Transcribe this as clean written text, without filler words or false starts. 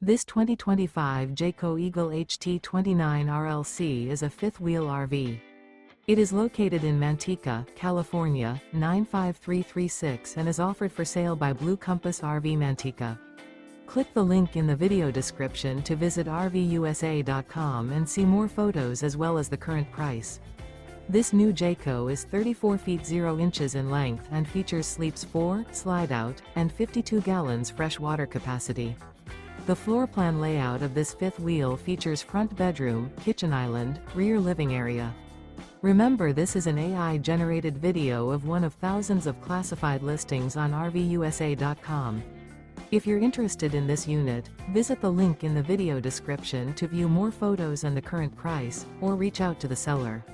This 2025 Jayco Eagle HT 29 RLC is a fifth-wheel RV. It is located in Manteca, California, 95336 and is offered for sale by Blue Compass RV Manteca. Click the link in the video description to visit RVUSA.com and see more photos as well as the current price. This new Jayco is 34 feet 0 inches in length and features sleeps 4, slide-out, and 52 gallons fresh water capacity. The floor plan layout of this fifth wheel features front bedroom, kitchen island, rear living area. Remember, this is an AI-generated video of one of thousands of classified listings on RVUSA.com. If you're interested in this unit, visit the link in the video description to view more photos and the current price, or reach out to the seller.